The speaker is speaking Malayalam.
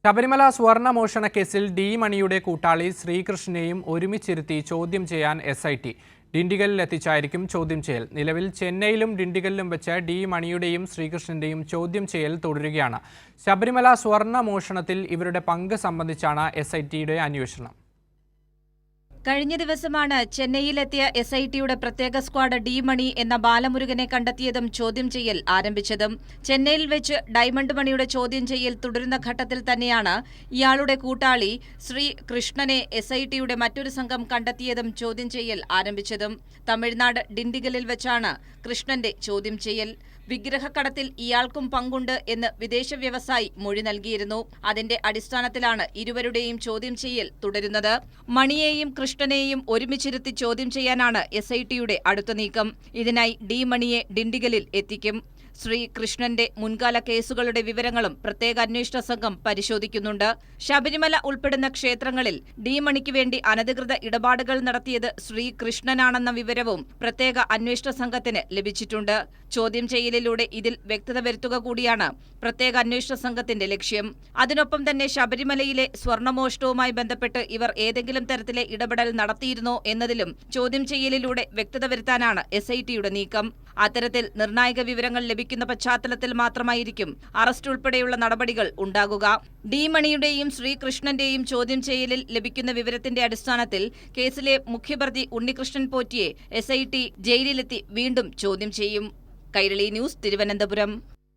ശബരിമല സ്വർണ്ണമോഷണ കേസിൽ ഡി മണിയുടെ കൂട്ടാളി ശ്രീകൃഷ്ണനെയും ഒരുമിച്ചിരുത്തി ചോദ്യം ചെയ്യാൻ SIT ഡിണ്ടിഗലിലെത്തിച്ചായിരിക്കും ചോദ്യം ചെയ്യൽ. നിലവിൽ ചെന്നൈയിലും ഡിണ്ടിഗലിലും വെച്ച് ഡി മണിയുടെയും ശ്രീകൃഷ്ണന്റെയും ചോദ്യം ചെയ്യൽ തുടരുകയാണ്. ശബരിമല സ്വർണ്ണമോഷണത്തിൽ ഇവരുടെ പങ്ക് സംബന്ധിച്ചാണ് SITയുടെ അന്വേഷണം. കഴിഞ്ഞ ദിവസമാണ് ചെന്നൈയിലെത്തിയ SITയുടെ പ്രത്യേക സ്ക്വാഡ് ഡി മണി എന്ന ബാലമുരുകനെ കണ്ടെത്തിയതും ചോദ്യം ചെയ്യൽ ആരംഭിച്ചതും. ചെന്നൈയിൽ വെച്ച് ഡയമണ്ട് മണിയുടെ ചോദ്യം ചെയ്യൽ തുടരുന്ന ഘട്ടത്തിൽ തന്നെയാണ് ഇയാളുടെ കൂട്ടാളി ശ്രീ കൃഷ്ണനെ SITയുടെ മറ്റൊരു സംഘം കണ്ടെത്തിയതും ചോദ്യം ചെയ്യൽ ആരംഭിച്ചതും. തമിഴ്നാട് ഡിണ്ടിഗലിൽ വെച്ചാണ് കൃഷ്ണന്റെ ചോദ്യം ചെയ്യൽ. വിഗ്രഹക്കടത്തിൽ ഇയാൾക്കും പങ്കുണ്ട് എന്ന് വിദേശ വ്യവസായി മൊഴി നൽകിയിരുന്നു. അതിന്റെ അടിസ്ഥാനത്തിലാണ് ഇരുവരുടെയും ചോദ്യം ചെയ്യൽ തുടരുന്നത്. മണിയെയും കൃഷ്ണനെയും ഒരുമിച്ചിരുത്തി ചോദ്യം ചെയ്യാനാണ് SITയുടെ അടുത്ത നീക്കം. ഇതിനായി ഡി മണിയെ ഡിണ്ടിഗലിൽ എത്തിക്കും. ശ്രീ കൃഷ്ണന്റെ മുൻകാല കേസുകളുടെ വിവരങ്ങളും പ്രത്യേക അന്വേഷണ സംഘം പരിശോധിക്കുന്നുണ്ട്. ശബരിമല ഉൾപ്പെടുന്ന ക്ഷേത്രങ്ങളിൽ ഡി മണിക്ക് വേണ്ടി അനധികൃത ഇടപാടുകൾ നടത്തിയത് ശ്രീ കൃഷ്ണനാണെന്ന വിവരവും പ്രത്യേക അന്വേഷണ സംഘത്തിന് ലഭിച്ചിട്ടുണ്ട്. ചോദ്യം ചെയ്യലിലൂടെ ഇതിൽ വ്യക്തത വരുത്തുക കൂടിയാണ് പ്രത്യേക അന്വേഷണ സംഘത്തിന്റെ ലക്ഷ്യം. അതിനൊപ്പം തന്നെ ശബരിമലയിലെ സ്വർണ്ണമോഷണവുമായി ബന്ധപ്പെട്ട് ഇവർ ഏതെങ്കിലും തരത്തിലെ ഇടപെടൽ നടത്തിയിരുന്നോ എന്നതിലും ചോദ്യം ചെയ്യലിലൂടെ വ്യക്തത വരുത്താനാണ് SITയുടെ നീക്കം. അത്തരത്തിൽ നിർണായക വിവരങ്ങൾ ലഭിക്കുന്ന പശ്ചാത്തലത്തിൽ മാത്രമായിരിക്കും അറസ്റ്റ് ഉൾപ്പെടെയുള്ള നടപടികൾ ഉണ്ടാകുക. ഡി മണിയുടെയും ശ്രീകൃഷ്ണന്റെയും ചോദ്യം ചെയ്യലിൽ ലഭിക്കുന്ന വിവരത്തിന്റെ അടിസ്ഥാനത്തിൽ കേസിലെ മുഖ്യപ്രതി ഉണ്ണികൃഷ്ണൻ പോറ്റിയെ SIT ജയിലിലെത്തി വീണ്ടും ചോദ്യം ചെയ്യും. കൈരളി ന്യൂസ്, തിരുവനന്തപുരം.